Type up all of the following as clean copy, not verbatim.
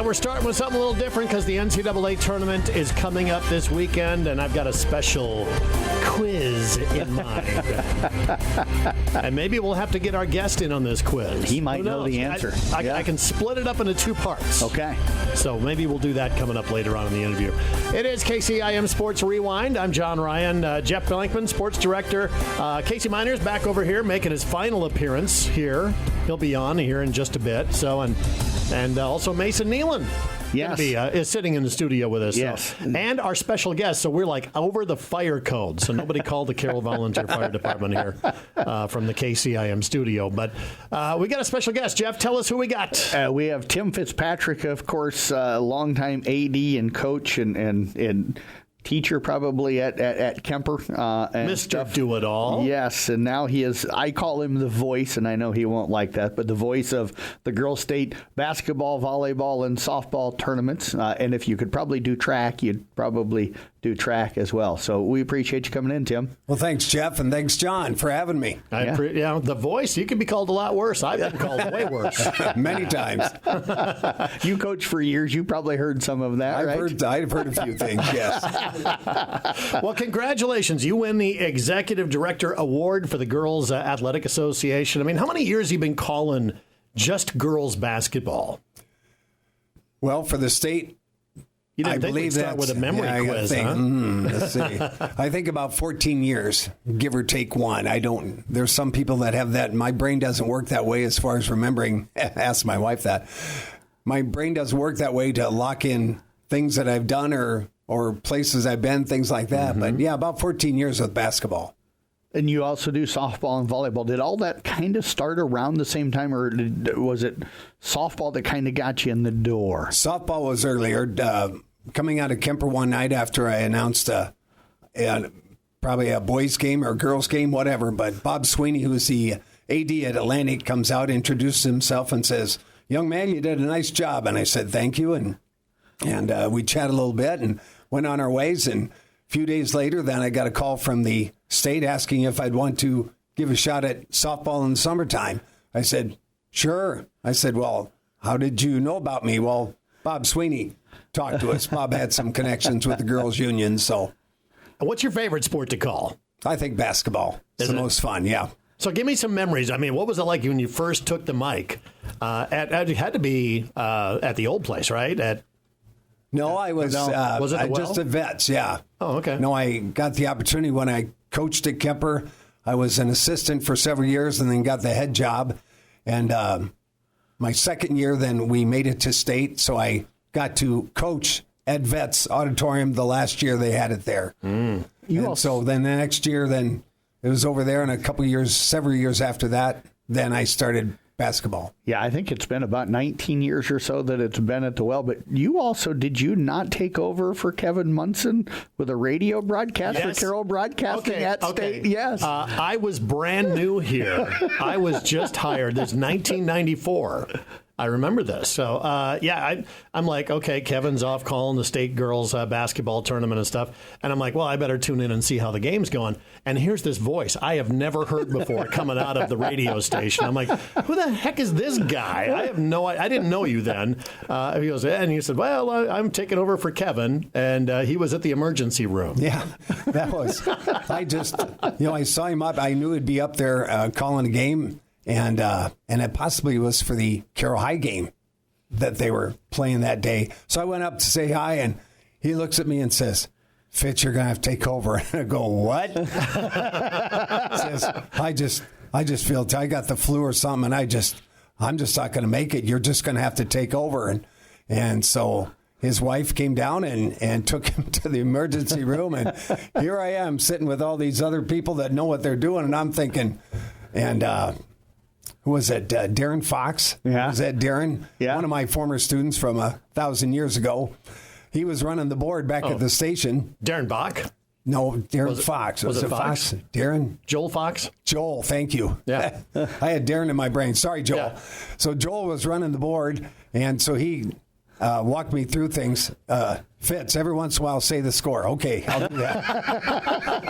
Yeah, we're starting with something a little different because the NCAA tournament is coming up this weekend, and I've got a special quiz in mind. And maybe we'll have to get our guest in on this quiz. He might know the answer. I can split it up into two parts. Okay. So maybe we'll do that coming up later on in the interview. It is KCIM Sports Rewind. I'm John Ryan. Jeff Billington, sports director. Casey Miner's back over here making his final appearance here. He'll be on here in just a bit. So and also Mason Nealon. Yes. Is sitting in the studio with us. Yes. So. And our special guest. So we're like over the fire code. So nobody called the Carroll Volunteer Fire Department here from the KCIM studio. But we got a special guest. Jeff, tell us who we got. We have Tim Fitzpatrick, of course, longtime AD and coach and teacher probably at Kemper. Mr. Do-It-All. Yes, and now he is, I call him the voice, and I know he won't like that, but the voice of the girls' state basketball, volleyball, and softball tournaments. And if you could probably do track, you'd probably do track as well. So we appreciate you coming in, Tim. Well, thanks, Jeff, and thanks, John, for having me. The voice, you can be called a lot worse. I've been called way worse. Many times. You coached for years. You probably heard some of that, right? I've heard a few things, yes. Well, congratulations. You win the Executive Director Award for the Girls Athletic Association. I mean, how many years have you been calling just girls basketball? Well, for the state, I believe that with a memory quiz, huh? Let's see. I think about 14 years, give or take one. There's some people that have that. My brain doesn't work that way as far as remembering. Ask my wife that. My brain doesn't work that way to lock in things that I've done or places I've been, things like that. Mm-hmm. But yeah, about 14 years with basketball. And you also do softball and volleyball. Did all that kind of start around the same time, or was it softball that kind of got you in the door? Softball was earlier. Coming out of Kemper one night after I announced probably a boys' game or girls' game, whatever. But Bob Sweeney, who's the AD at Atlantic, comes out, introduces himself, and says, "Young man, you did a nice job." And I said, "Thank you." And we chatted a little bit and went on our ways. And a few days later, then I got a call from the state asking if I'd want to give a shot at softball in the summertime. I said, "Sure." I said, "Well, how did you know about me?" "Well, Bob Sweeney talked to us." Bob had some connections with the girls' union. So, what's your favorite sport to call? I think basketball is the most fun, yeah. So give me some memories. I mean, what was it like when you first took the mic? It had to be at the old place, right? No, I was was it just at Vets, yeah. Oh, okay. No, I got the opportunity when I coached at Kemper. I was an assistant for several years and then got the head job. And my second year, then we made it to state, so I got to coach at Vets Auditorium the last year they had it there. So then the next year, then it was over there, and several years after that, then I started basketball. Yeah, I think it's been about 19 years or so that it's been at the Well. But did you not take over for Kevin Munson with a radio broadcast for Carroll Broadcasting at State? Yes. I was brand new here. I was just hired. This is 1994. I remember this. So, I'm like, okay, Kevin's off calling the state girls basketball tournament and stuff. And I'm like, well, I better tune in and see how the game's going. And here's this voice I have never heard before coming out of the radio station. I'm like, who the heck is this guy? I didn't know you then. He goes, and he said, well, I'm taking over for Kevin. And he was at the emergency room. Yeah, that was, I saw him up. I knew he'd be up there calling a game. And it possibly was for the Carroll High game that they were playing that day. So I went up to say hi, and he looks at me and says, "Fitz, you're going to have to take over." And I go, "What?" Says, I just feel I got the flu or something, and I'm just not going to make it. You're just going to have to take over. And so his wife came down and took him to the emergency room, and here I am sitting with all these other people that know what they're doing, and I'm thinking, who was that? Darren Fox? Yeah. Was that Darren? Yeah. One of my former students from 1,000 years ago. He was running the board back at the station. Darren Bach? No, Darren Fox. Was it Fox? Darren? Joel Fox? Joel, thank you. Yeah. I had Darren in my brain. Sorry, Joel. Yeah. So Joel was running the board, and so he walked me through things. Fitz, every once in a while, say the score. Okay, I'll do that.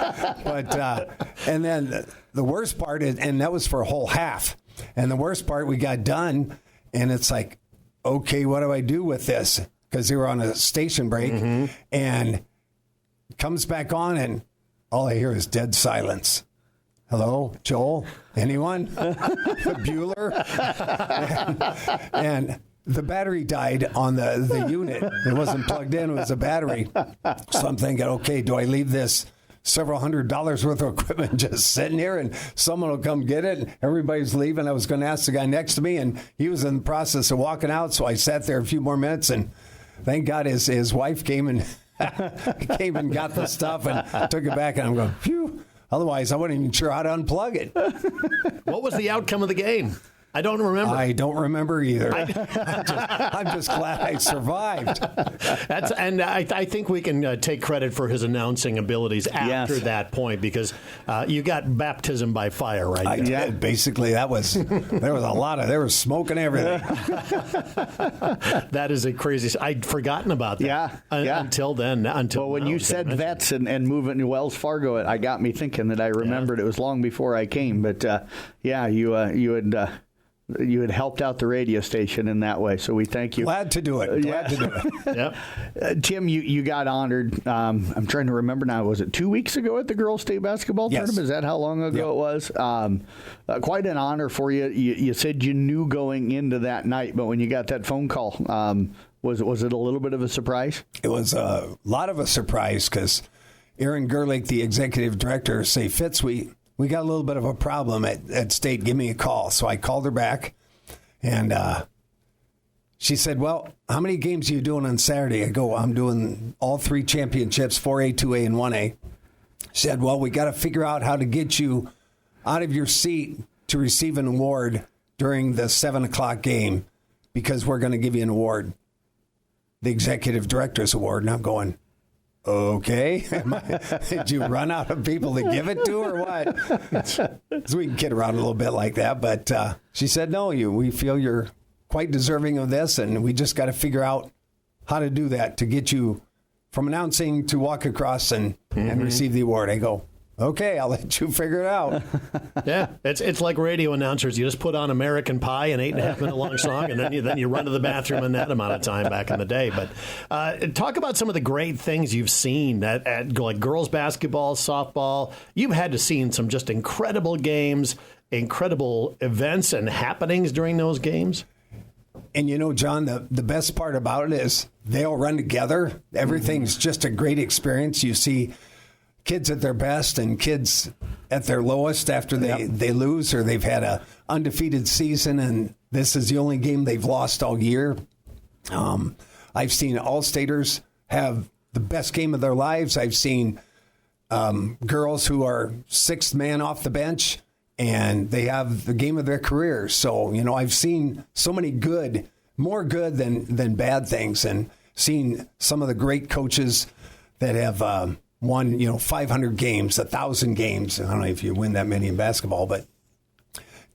And then the worst part is, and that was for a whole half. And the worst part, we got done, and it's like, okay, what do I do with this? Because they were on a station break, and comes back on, and all I hear is dead silence. Hello, Joel? Anyone? Bueller? and the battery died on the unit. It wasn't plugged in. It was a battery. So I'm thinking, okay, do I leave this several $100s worth of equipment just sitting here and someone will come get it? And everybody's leaving. I was going to ask the guy next to me, and he was in the process of walking out. So I sat there a few more minutes, and thank God his wife came and got the stuff and took it back. And I'm going, phew. Otherwise, I wasn't even sure how to unplug it. What was the outcome of the game? I don't remember. I don't remember either. I'm just glad I survived. I think we can take credit for his announcing abilities after that point, because you got baptism by fire right there. I did. Basically, there was smoke and everything. That is a crazy. I'd forgotten about that. Until then. Well, when you said vets and moving to Wells Fargo, it got me thinking that I remembered it was long before I came. But you had helped out the radio station in that way, so we thank you. Glad to do it. Yep. Tim, you got honored. I'm trying to remember now. Was it 2 weeks ago at the girls' state basketball tournament? Is that how long ago it was? Quite an honor for you. You said you knew going into that night, but when you got that phone call, was it a little bit of a surprise? It was a lot of a surprise because Aaron Gerlich, the executive director, say, Fitz, we got a little bit of a problem at state. Give me a call. So I called her back, and she said, well, how many games are you doing on Saturday? I go, I'm doing all 3 championships, 4A, 2A, and 1A. She said, well, we got to figure out how to get you out of your seat to receive an award during the 7 o'clock game, because we're going to give you an award, the executive director's award. And I'm going, okay. Did you run out of people to give it to, or what? So we can kid around a little bit like that. But she said, no, we feel you're quite deserving of this, and we just got to figure out how to do that to get you from announcing to walk across and receive the award. I go, okay, I'll let you figure it out. Yeah, it's like radio announcers. You just put on American Pie, an 8.5-minute long song, and then you run to the bathroom in that amount of time back in the day. But talk about some of the great things you've seen at like girls basketball, softball. You've had to seen some just incredible games, incredible events and happenings during those games. And John, the best part about it is they all run together. Everything's just a great experience. You see kids at their best and kids at their lowest after they lose, or they've had a undefeated season and this is the only game they've lost all year. I've seen All-Staters have the best game of their lives. I've seen girls who are sixth man off the bench and they have the game of their careers. So, I've seen so many more good than bad things, and seen some of the great coaches that have won, 500 games, 1,000 games. I don't know if you win that many in basketball, but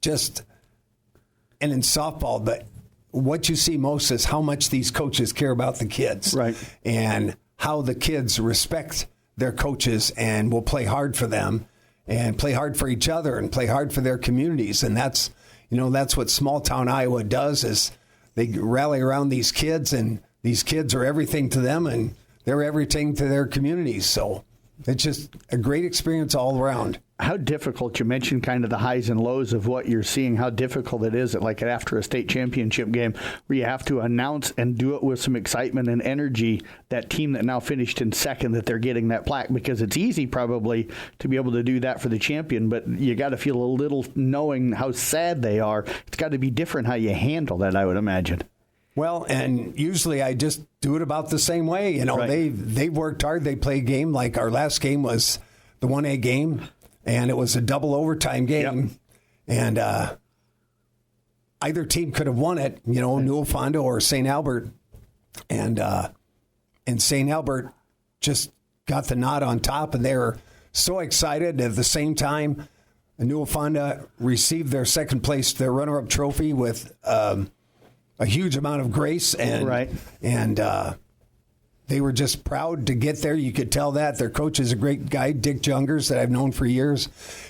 and in softball, but what you see most is how much these coaches care about the kids. Right. And how the kids respect their coaches and will play hard for them and play hard for each other and play hard for their communities. And that's what small town Iowa does, is they rally around these kids, and these kids are everything to them, and they're everything to their communities. So it's just a great experience all around. How difficult, you mentioned kind of the highs and lows of what you're seeing, how difficult it is like after a state championship game where you have to announce and do it with some excitement and energy, that team that now finished in second, that they're getting that plaque, because it's easy probably to be able to do that for the champion, but you got to feel a little, knowing how sad they are. It's got to be different how you handle that, I would imagine. Well, and usually I just do it about the same way. Right. They've worked hard. They play a game. Like our last game was the 1A game, and it was a double overtime game. Yep. And either team could have won it, Newell Fonda or St. Albert. And St. Albert just got the nod on top, and they were so excited. At the same time, Newell Fonda received their second place, their runner-up trophy with a huge amount of grace, and right. And they were just proud to get there. You could tell that. Their coach is a great guy, Dick Jungers, that I've known for years,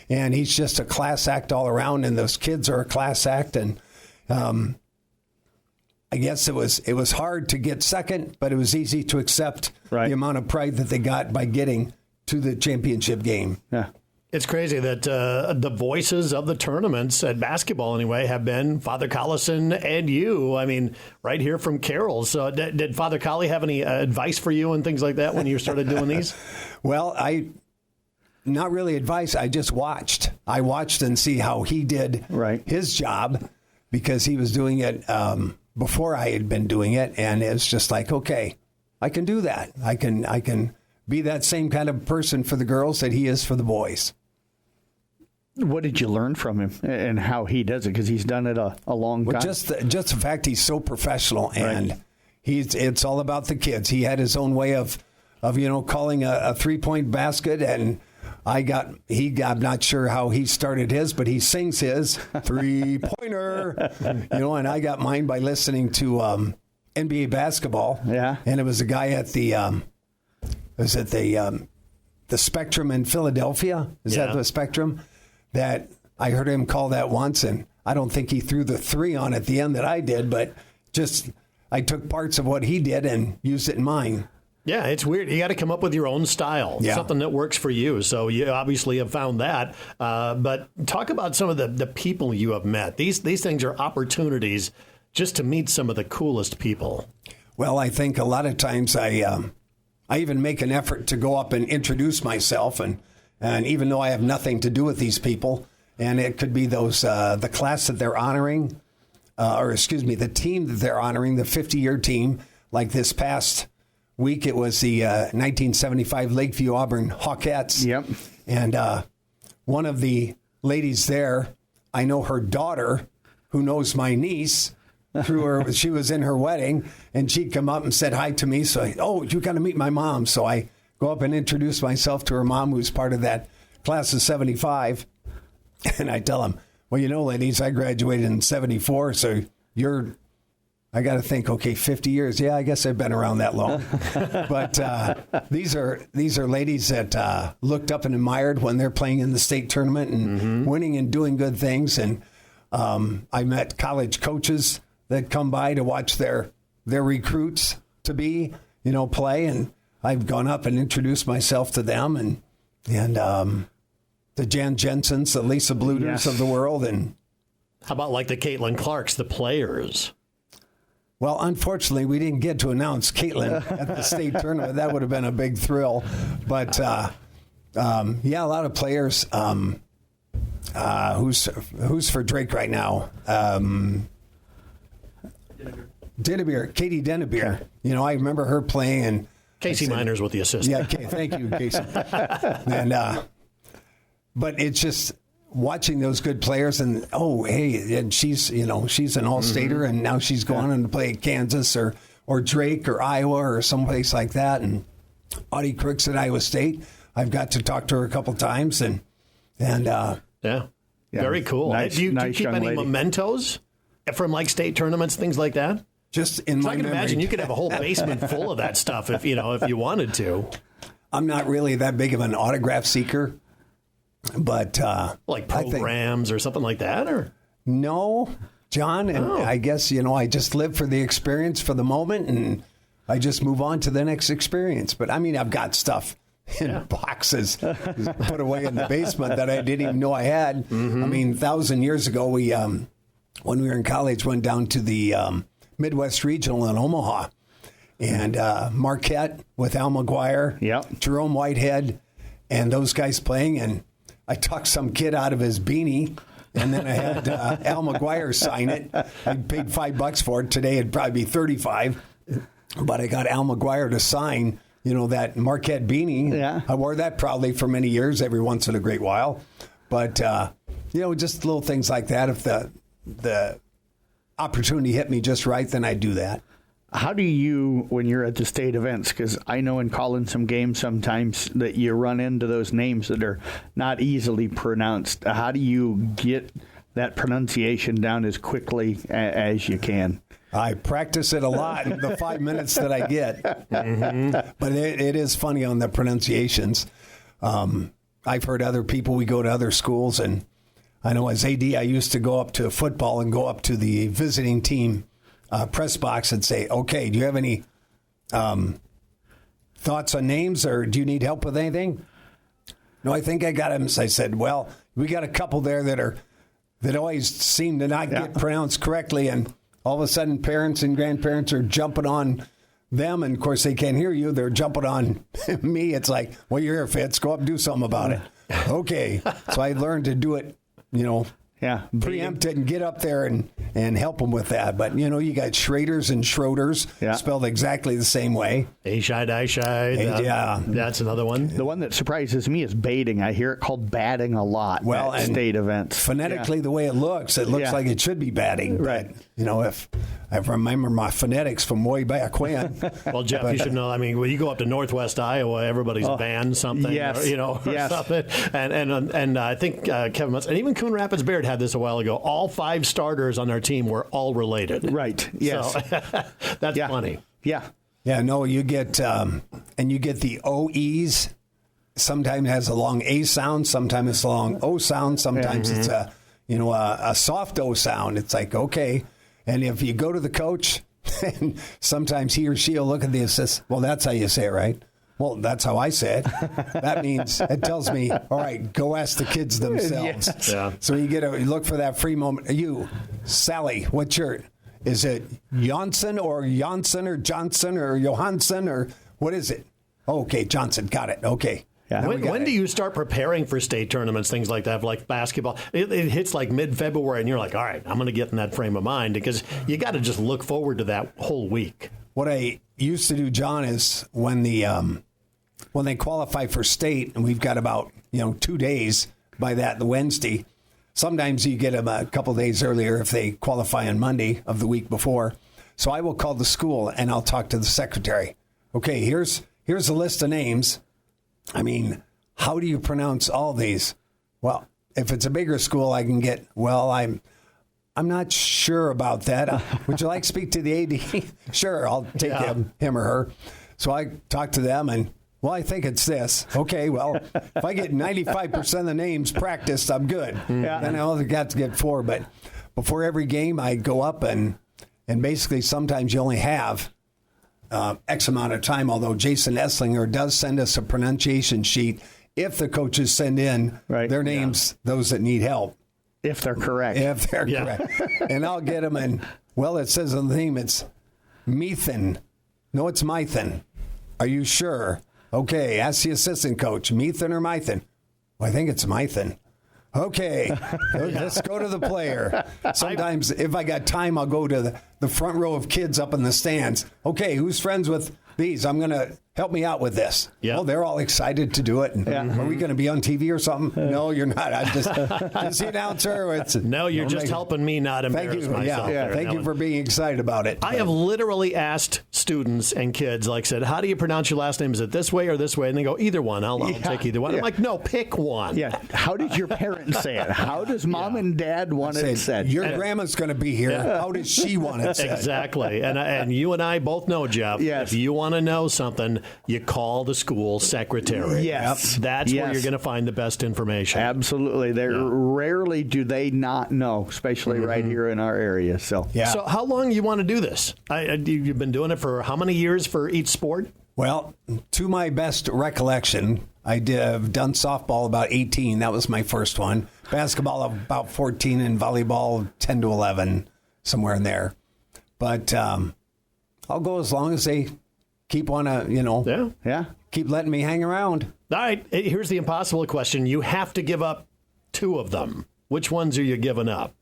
and he's just a class act all around, and those kids are a class act. And I I guess it was hard to get second, but it was easy to accept the amount of pride that they got by getting to the championship game. Yeah. It's crazy that the voices of the tournaments at basketball, anyway, have been Father Collison and you. I mean, right here from Carroll. So did Father Collie have any advice for you and things like that when you started doing these? Well, not really advice. I just watched. I watched and see how he did his job because he was doing it before I had been doing it. And it's just like, okay, I can do that. I can be that same kind of person for the girls that he is for the boys. What did you learn from him and how he does it? Because he's done it a long time. Just the fact he's so professional and it's all about the kids. He had his own way of calling a 3-point basket, and I'm not sure how he started his, but he sings his 3-pointer, and I got mine by listening to NBA basketball. Yeah, and it was a guy at the Spectrum in Philadelphia? Is that the Spectrum? That I heard him call that once, and I don't think he threw the 3 on at the end that I did, but just I took parts of what he did and used it in mine. Yeah, it's weird. You got to come up with your own style, something that works for you. So you obviously have found that. But talk about some of the people you have met. These things are opportunities just to meet some of the coolest people. Well, I think a lot of times I even make an effort to go up and introduce myself, and even though I have nothing to do with these people, and it could be those the class that they're honoring, the team that they're honoring, the 50-year team. Like this past week, it was the 1975 Lakeview Auburn Hawkettes. Yep. And one of the ladies there, I know her daughter, who knows my niece. Through her, she was in her wedding, and she'd come up and said hi to me. So, you got to meet my mom. So I go up and introduce myself to her mom, who's part of that class of 75. And I tell them, well, ladies, I graduated in 74, so I got to think, okay, 50 years. Yeah, I guess I've been around that long. But these are ladies that looked up and admired when they're playing in the state tournament and winning and doing good things. And I met college coaches that come by to watch their recruits to be, play. And I've gone up and introduced myself to them and the Jan Jensens, the Lisa Bluders of the world. And how about like the Caitlin Clarks, the players? Well, unfortunately, we didn't get to announce Caitlin at the state tournament. That would have been a big thrill. But, a lot of players. Who's for Drake right now? Katie Dennebeer. I remember her playing. And Casey Miner's with the assistant. Yeah, thank you, Casey. And but it's just watching those good players, and and she's an all-stater, and now she's going on to play at Kansas or Drake or Iowa or someplace like that. And Audie Crooks at Iowa State, I've got to talk to her a couple times, and very cool. Nice, do you keep any lady. mementos from like state tournaments, things like that? Just in my I can memory. imagine you could have a whole basement full of that stuff if you wanted to. I'm not really that big of an autograph seeker, but like programs or something like that, or no, John. And I guess I just live for the experience for the moment, and I just move on to the next experience. But I mean, I've got stuff in boxes put away in the basement that I didn't even know I had. I mean, 1,000 years ago, we when we were in college, went down to the Midwest Regional in Omaha, and Marquette with Al McGuire, Jerome Whitehead, and those guys playing. And I talked some kid out of his beanie, and then I had Al McGuire sign it. I paid $5 for it. Today it'd probably be $35, but I got Al McGuire to sign, that Marquette beanie. Yeah. I wore that proudly for many years, every once in a great while. But just little things like that. If the opportunity hit me just right, then I do that. How do you, when you're at the state events, because I know in calling some games sometimes that you run into those names that are not easily pronounced. How do you get that pronunciation down as quickly as you can? I practice it a lot in the 5 minutes that I get. But it is funny on the pronunciations. I've heard other people, we go to other schools, and I know as AD, I used to go up to football and go up to the visiting team press box and say, okay, do you have any thoughts on names, or do you need help with anything? No, I think I got him. So I said, well, we got a couple there that always seem to not get pronounced correctly, and all of a sudden parents and grandparents are jumping on them, and of course they can't hear you. They're jumping on me. It's like, well, you're here, Fitz. Go up and do something about it. Okay. So I learned to do it, preempt it and get up there and help them with that. But, you got Schraders and Schroders spelled exactly the same way. A-shide. That's another one. The one that surprises me is baiting. I hear it called batting a lot at state events. Phonetically, the way it looks like it should be batting. Right. But, if I remember my phonetics from way back when. Well, Jeff, you should know. I mean, when you go up to Northwest Iowa, everybody's banned something, or something. And I think Kevin Mutz, and even Coon Rapids Baird had this a while ago. All 5 starters on their team were all related. Right. Yes. So, that's funny. Yeah. Yeah. No, you get and you get the OEs. Sometimes it has a long A sound. Sometimes it's a long O sound. Sometimes it's a soft O sound. It's like, okay. And if you go to the coach, and sometimes he or she will look at this and says, well, that's how you say it, right? Well, that's how I say it. That means it tells me, all right, go ask the kids themselves. Yes. Yeah. So you look for that free moment. Sally, is it Janssen or Johnson or Johnson or Johansson or what is it? Oh, okay, Johnson, got it. Okay. Yeah. When do you start preparing for state tournaments, things like that, like basketball? It hits like mid-February, and you're like, all right, I'm going to get in that frame of mind, because you got to just look forward to that whole week. What I used to do, John, is when they qualify for state, and we've got about 2 days by the Wednesday. Sometimes you get them a couple days earlier if they qualify on Monday of the week before. So I will call the school and I'll talk to the secretary. Okay, here's a list of names. I mean, how do you pronounce all these? Well, if it's a bigger school, I can get, I'm not sure about that. Would you like to speak to the AD? Sure, I'll take him or her. So I talk to them and, I think it's this. Okay, well, if I get 95% of the names practiced, I'm good. Yeah. Then I only got to get 4. But before every game, I go up and basically sometimes you only have X amount of time, although Jason Esslinger does send us a pronunciation sheet if the coaches send in their names, those that need help. If they're correct. Correct. And I'll get them, and, it says on the name, it's Methan. No, it's Mythan. Are you sure? Okay, ask the assistant coach, Methan or Mythan? Well, I think it's Mythan. Okay, let's go to the player. Sometimes, if I got time, I'll go to the front row of kids up in the stands. Okay, who's friends with these? I'm going to help me out with this. Yeah. Well, they're all excited to do it. And, are we going to be on TV or something? No, you're not. I'm just the announcer. No, you're just helping me not embarrass myself. Thank you for being excited about it. I have literally asked students and kids, said, how do you pronounce your last name? Is it this way or this way? And they go, either one. I'll take either one. I'm like, no, pick one. Yeah. How did your parents say it? How does mom and dad want it said? Your grandma's going to be here. Yeah. How does she want it said? Exactly. And you and I both know, Jeff, if you want to know something, you call the school secretary. Yes. That's where you're going to find the best information. Absolutely. Rarely do they not know, especially right here in our area. So, So how long you want to do this? You've been doing it for how many years for each sport? Well, to my best recollection, I've done softball about 18. That was my first one. Basketball about 14, and volleyball 10 to 11, somewhere in there. But I'll go as long as they keep on keep letting me hang around. All right, here's the impossible question. You have to give up 2 of them. Which ones are you giving up?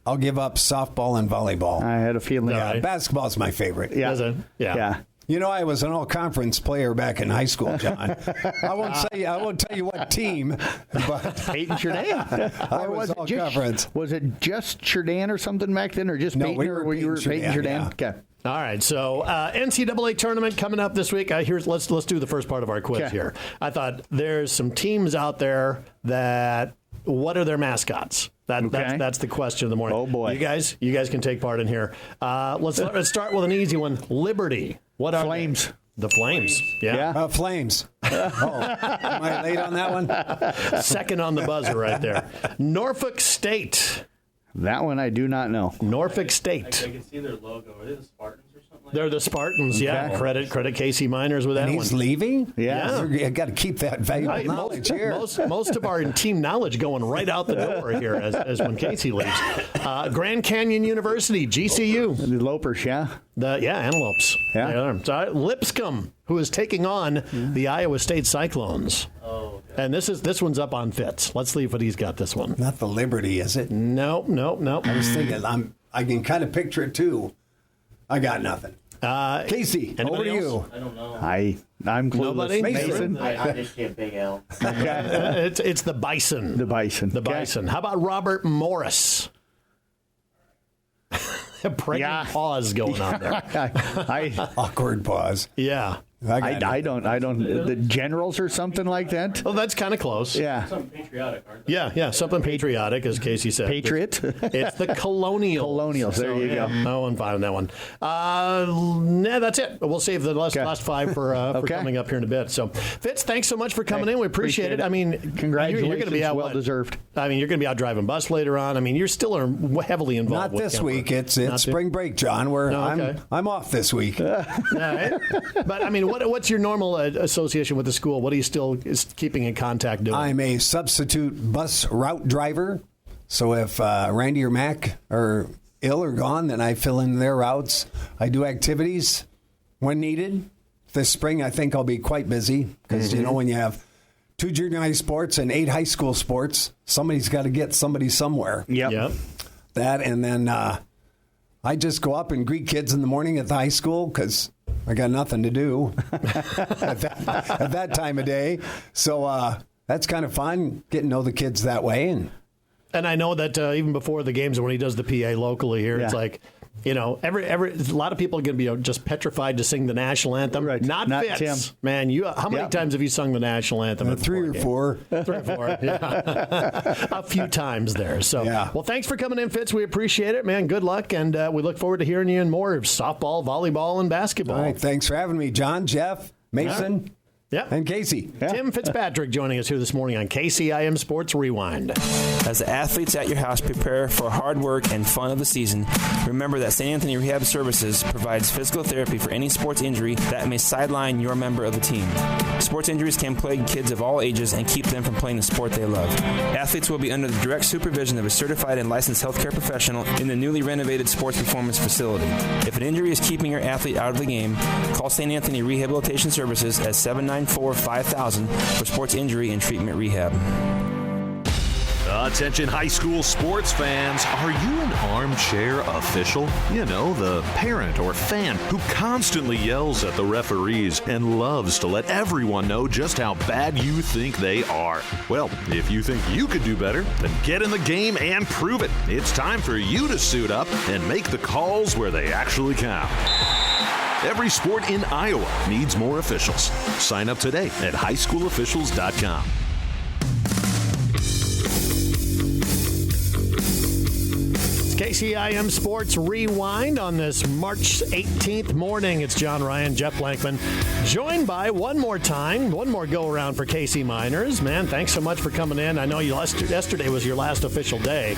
I'll give up softball and volleyball. I had a feeling. Basketball's my favorite. Yeah. Yeah. I was an all-conference player back in high school, John. I won't tell you what team, but Peyton Jourdan. I was all-conference. Was it just Jourdan or something back then, or just Peyton? We were Peyton Jourdan? Yeah. Okay. All right, so NCAA tournament coming up this week. Let's do the first part of our quiz here. I thought there's some teams out there that. What are their mascots? That's the question of the morning. Oh boy, you guys can take part in here. Let's start with an easy one. Liberty. What are Flames? The Flames. Yeah. Flames. Am I late on that one? Second on the buzzer right there. Norfolk State. That one I do not know. Norfolk I State. can see their logo. Are they the Spartans or something like They're the Spartans, yeah. Okay. Credit Casey Miners with that And one. he's leaving? Yeah. You got to keep that valuable Right, knowledge here. most of our team knowledge going right out the door here as when Casey leaves. Grand Canyon University, GCU. The Lopers, yeah. Antelopes. Yeah. They are. So, Lipscomb, who is taking on the Iowa State Cyclones. Oh, okay. And this one's up on Fitz. Let's see what he's got this one. Not the Liberty, is it? No. I was thinking, I can kind of picture it too. I got nothing. Casey, over anybody to you. else? I don't know. I'm clueless. Nobody? Mason. I just see a big L. It's the Bison. The Bison. The Okay. Bison. How about Robert Morris? A pregnant pause going on there. I Awkward pause. Yeah. I don't. The Generals or something like that. Well, that's kind of close. Yeah. Something patriotic, aren't they? Yeah, something patriotic, as Casey said. Patriot. It's the Colonials. Colonials, there you go. No one found that one. Nah, that's it. We'll save the last five for Okay. coming up here in a bit. So, Fitz, thanks so much for coming in. We appreciate it. I mean, Congratulations. You're going to be out. Well deserved. I mean, you're going to be out driving bus later on. I mean, you're still heavily involved. Not with this Kemper. week. It's Not spring break, John. okay. I'm off this week. All right. But I mean, what's your normal association with the school? What are you still keeping in contact doing? I'm a substitute bus route driver. So if Randy or Mac are ill or gone, then I fill in their routes. I do activities when needed. This spring, I think I'll be quite busy because, when you have 2 junior high sports and 8 high school sports, somebody's got to get somebody somewhere. Yep. That, and then I just go up and greet kids in the morning at the high school because I got nothing to do at that time of day. So that's kind of fun, getting to know the kids that way. And I know that even before the games, when he does the PA locally here, it's Yeah. like, every a lot of people are going to be just petrified to sing the national anthem. Right. Not Fitz. Tim. Man, how many Yep. times have you sung the national anthem? at 3 or before a game? 4. 3 or 4, yeah. A few times there. So, Yeah. well, thanks for coming in, Fitz. We appreciate it, man. Good luck, and we look forward to hearing you in more of softball, volleyball, and basketball. All right, thanks for having me, John, Jeff, Mason, Yeah. and Casey. Tim Fitzpatrick joining us here this morning on KCIM Sports Rewind. As the athletes at your house prepare for hard work and fun of the season, remember that St. Anthony Rehab Services provides physical therapy for any sports injury that may sideline your member of the team. Sports injuries can plague kids of all ages and keep them from playing the sport they love. Athletes will be under the direct supervision of a certified and licensed healthcare professional in the newly renovated sports performance facility. If an injury is keeping your athlete out of the game, call St. Anthony Rehabilitation Services at 794-5000 for sports injury and treatment rehab. Attention high school sports fans, are you an armchair official? You know, the parent or fan who constantly yells at the referees and loves to let everyone know just how bad you think they are. Well, if you think you could do better, then get in the game and prove it. It's time for you to suit up and make the calls where they actually count. Every sport in Iowa needs more officials. Sign up today at highschoolofficials.com. KCIM Sports Rewind on this March 18th morning. It's John Ryan, Jeff Blankman, joined by one more go-around for KC Miners. Man, thanks so much for coming in. I know yesterday was your last official day,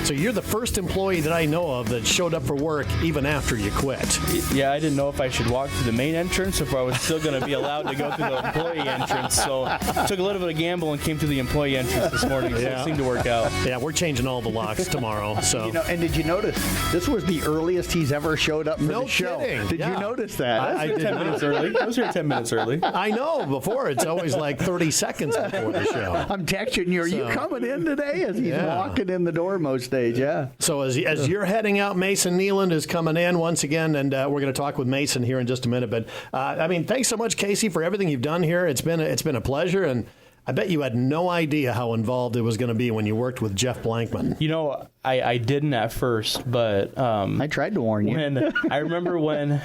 so you're the first employee that I know of that showed up for work even after you quit. Yeah, I didn't know if I should walk through the main entrance or if I was still going to be allowed to go through the employee entrance. So I took a little bit of gamble and came through the employee entrance this morning. So it seemed to work out. Yeah, we're changing all the locks tomorrow. So. And did you notice this was the earliest he's ever showed up for No the show? kidding. Did Yeah. you notice that? I did 10 minutes early. I was here 10 minutes early. I know. Before, it's always like 30 seconds before the show. I'm texting you. Are you coming in today? As he's Yeah. walking in the door most days. Yeah. So as you're heading out, Mason Nealand is coming in once again, and we're going to talk with Mason here in just a minute. But I mean, thanks so much, Casey, for everything you've done here. It's been a pleasure, and I bet you had no idea how involved it was going to be when you worked with Jeff Blankman. You know, I didn't at first, but I tried to warn you. I remember when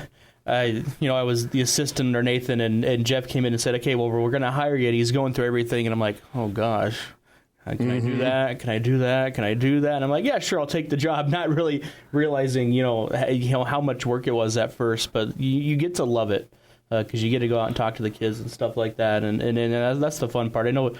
I was the assistant under Nathan, and Jeff came in and said, okay, well, we're going to hire you. And he's going through everything, and I'm like, oh, gosh. Can I do that? Can I do that? Can I do that? And I'm like, yeah, sure, I'll take the job. Not really realizing, how much work it was at first, but you get to love it because you get to go out and talk to the kids and stuff like that, and that's the fun part. I know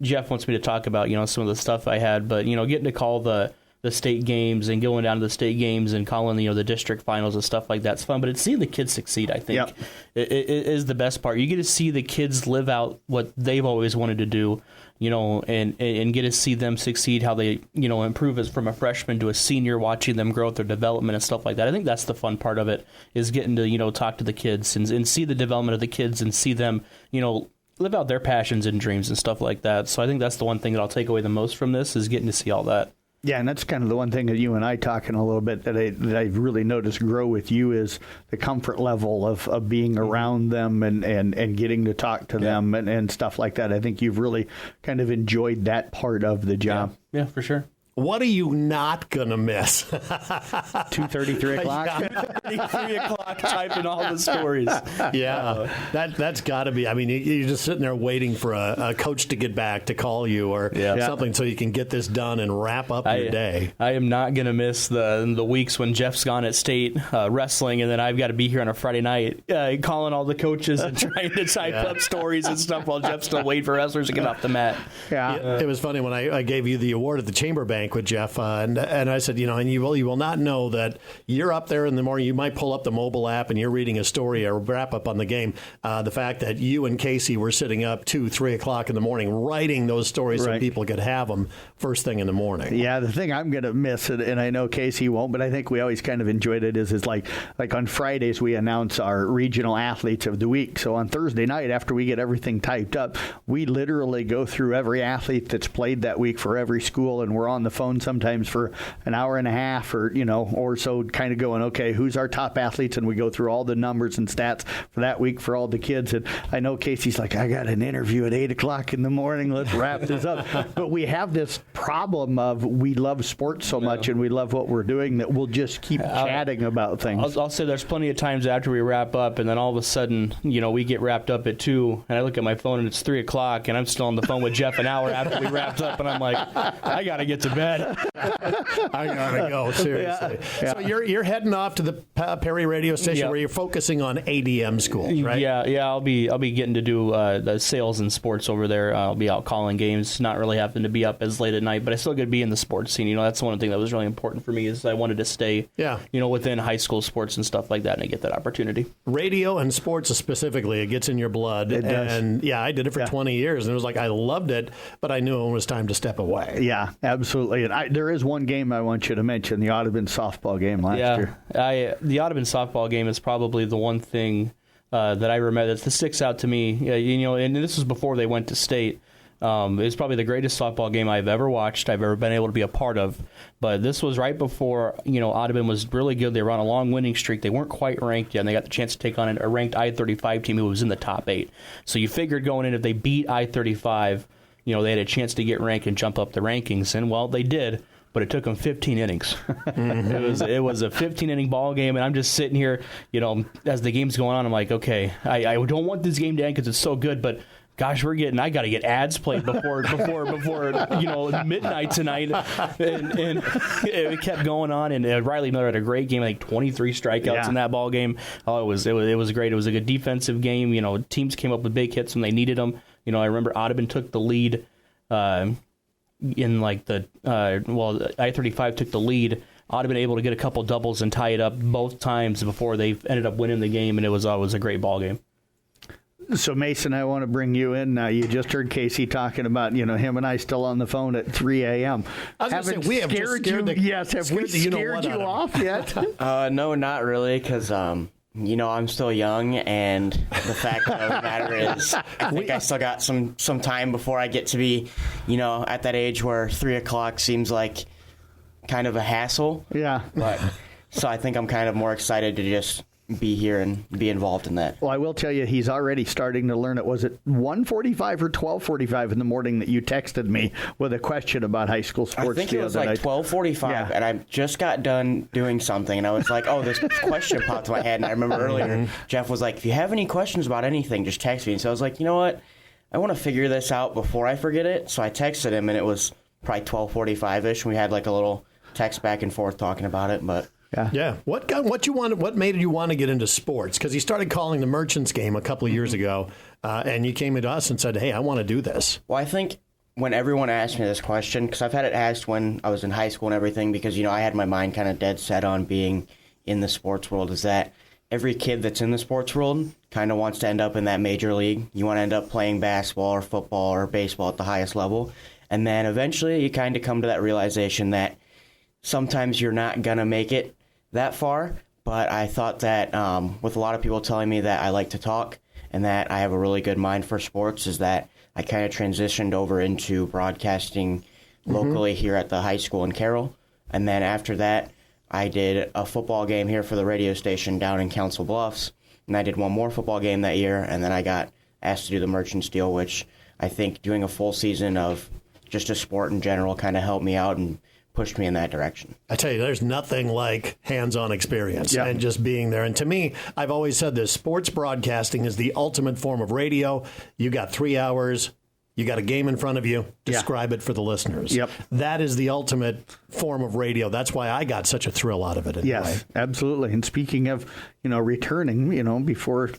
Jeff wants me to talk about some of the stuff I had, but getting to call the the state games and going down to the state games and calling, the district finals and stuff like that's fun. But it's seeing the kids succeed, I think, Yep. it is the best part. You get to see the kids live out what they've always wanted to do, and get to see them succeed, how they, improve as from a freshman to a senior, watching them grow, their development and stuff like that. I think that's the fun part of it, is getting to, talk to the kids and see the development of the kids and see them, live out their passions and dreams and stuff like that. So I think that's the one thing that I'll take away the most from this, is getting to see all that. Yeah, and that's kind of the one thing that you and I talking a little bit that I've really noticed grow with you is the comfort level of being around them and getting to talk to them and stuff like that. I think you've really kind of enjoyed that part of the job. Yeah, for sure. What are you not going to miss? 2:30, 3 o'clock? 3 o'clock typing all the stories. Yeah, that's got to be. I mean, you're just sitting there waiting for a coach to get back to call you or something so you can get this done and wrap up your day. I am not going to miss the weeks when Jeff's gone at state wrestling, and then I've got to be here on a Friday night calling all the coaches and trying to type up stories and stuff while Jeff's still waiting for wrestlers to get off the mat. It was funny when I gave you the award at the Chamber Bank with Jeff, and I said, and you will not know that you're up there in the morning. You might pull up the mobile app and you're reading a story or wrap up on the game. The fact that you and Casey were sitting up 2, 3 o'clock in the morning writing those stories so people could have them first thing in the morning. Yeah, the thing I'm going to miss, and I know Casey won't, but I think we always kind of enjoyed it, is like on Fridays we announce our regional athletes of the week. So on Thursday night, after we get everything typed up, we literally go through every athlete that's played that week for every school, and we're on the phone sometimes for an hour and a half or so, kind of going, okay, who's our top athletes? And we go through all the numbers and stats for that week for all the kids. And I know Casey's like, I got an interview at 8 o'clock in the morning. Let's wrap this up. But we have this problem of we love sports so much and we love what we're doing that we'll just keep chatting about things. I'll say there's plenty of times after we wrap up, and then all of a sudden, we get wrapped up at 2, and I look at my phone and it's 3 o'clock, and I'm still on the phone with Jeff an hour after we wrapped up, and I'm like, I got to get to bed. I gotta go, seriously. Yeah. So you're heading off to the Perry radio station where you're focusing on ADM schools, right? Yeah. I'll be getting to do the sales and sports over there. I'll be out calling games, not really having to be up as late at night, but I still get to be in the sports scene. That's one thing that was really important for me, is I wanted to stay, within high school sports and stuff like that, and I get that opportunity. Radio and sports specifically, it gets in your blood. It does. And I did it for 20 years, and it was like I loved it, but I knew it was time to step away. Yeah, absolutely. And there is one game I want you to mention, the Audubon softball game last year. The Audubon softball game is probably the one thing that I remember that sticks out to me. And this was before they went to state. It was probably the greatest softball game I've ever watched, I've ever been able to be a part of. But this was right before, Audubon was really good. They were on a long winning streak. They weren't quite ranked yet, and they got the chance to take on a ranked I-35 team who was in the top 8. So you figured going in, if they beat I-35, they had a chance to get ranked and jump up the rankings. And, well, they did. But it took them 15 innings. It was a 15-inning ball game, and I'm just sitting here, as the game's going on, I'm like, okay, I don't want this game to end because it's so good, but gosh, I got to get ads played before midnight tonight, and it kept going on. And Riley Miller had a great game, like 23 strikeouts in that ball game. Oh, it was great. It was a good defensive game. Teams came up with big hits when they needed them. I remember Audubon took the lead. In I-35 took the lead. Audubon able to get a couple doubles and tie it up both times before they ended up winning the game, and it was a great ball game. So, Mason, I want to bring you in. You just heard Casey talking about, him and I still on the phone at 3 a.m. I was going to say, we have just scared have we scared you off yet? No, not really, because I'm still young, and the fact of the matter is, I think I still got some time before I get to be, at that age where 3 o'clock seems like kind of a hassle. Yeah. But so I think I'm kind of more excited to just be here and be involved in that. Well, I will tell you, he's already starting to learn it. Was it 1:45 or 12:45 in the morning that you texted me with a question about high school sports? I think it was like 12:45, and I just got done doing something, and I was like, oh, this question popped in my head, and I remember earlier, Jeff was like, if you have any questions about anything, just text me. And so I was like, you know what? I want to figure this out before I forget it. So I texted him, and it was probably 12:45-ish, and we had like a little text back and forth talking about it, but... Yeah. What made you want to get into sports? Because he started calling the Merchants game a couple of years ago, and you came to us and said, hey, I want to do this. Well, I think when everyone asked me this question, because I've had it asked when I was in high school and everything, because, you know, I had my mind kind of dead set on being in the sports world, is that every kid that's in the sports world kind of wants to end up in that major league. You want to end up playing basketball or football or baseball at the highest level. And then eventually you kind of come to that realization that sometimes you're not going to make it that far. But I thought that with a lot of people telling me that I like to talk and that I have a really good mind for sports, is that I kind of transitioned over into broadcasting locally here at the high school in Carroll. And then after that, I did a football game here for the radio station down in Council Bluffs. And I did one more football game that year. And then I got asked to do the Merchants deal, which I think doing a full season of just a sport in general kind of helped me out and pushed me in that direction. I tell you, there's nothing like hands-on experience and just being there. And to me, I've always said this, sports broadcasting is the ultimate form of radio. You got 3 hours, you got a game in front of you, describe it for the listeners. Yep. That is the ultimate form of radio. That's why I got such a thrill out of it. Anyway. Yes, absolutely. And speaking of, returning, before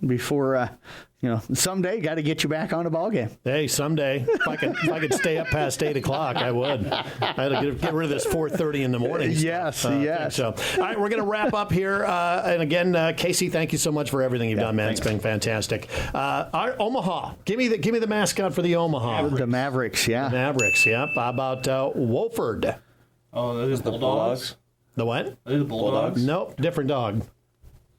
someday got to get you back on a ball game. Hey, someday, if I could stay up past 8 o'clock, I would. I had to get rid of this 4:30 in the morning. Yes, yes. So, all right, we're going to wrap up here. And again, Casey, thank you so much for everything you've done, man. Thanks. It's been fantastic. Our Omaha, give me the mascot for the Omaha. The Mavericks, yeah. Mavericks, yep. How about Wolford? Oh, those the Bulldogs. The what? Are they the Bulldogs? Nope, different dog.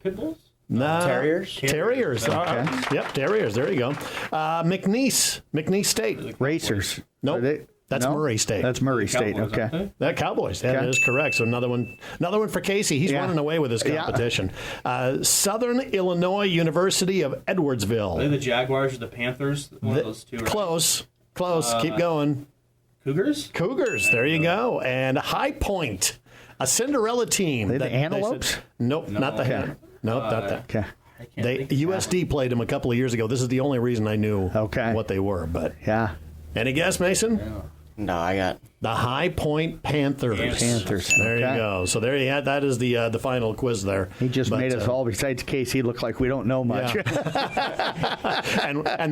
Pit Bulls? No. Terriers? Terriers. Yep, Terriers. There you go. McNeese State. Racers. Nope. That's No? Murray State. That's Murray State, Cowboys, aren't okay. they? That Cowboys. That Okay. is correct. So another one for Casey. He's running away with this competition. Southern Illinois University of Are they Edwardsville. the Jaguars or the Panthers? One of those two, right? Close. Keep going. Cougars? Cougars. There you go. And High Point, a Cinderella team. They the that Antelopes? said- nope, not the Okay. Nope, not that. Okay. I can't They think of USD played them a couple of years ago. This is the only reason I knew Okay. what they were. But Yeah. any guess, Mason? No, I got The High Point Panthers. Panthers. There you Okay. go. So there you have. That is the final quiz there. He just But, made us all, besides Casey, look like we don't know much. and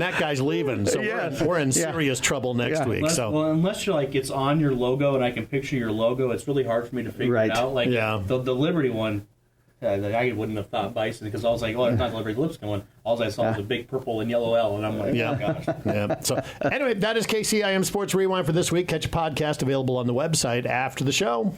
that guy's leaving, so Yes. we're in Yeah. serious trouble next Yeah. week. Unless you're like it's on your logo and I can picture your logo, it's really hard for me to figure Right. it out. Like Yeah. the Liberty one, I wouldn't have thought Bison because I was like, oh, it's not Liberty Lipscomb one. All I saw was a big purple and yellow L, and I'm like, Yeah. oh gosh. Yeah. So anyway, that is KCIM Sports Rewind for this week. Catch a podcast available on the website after the show.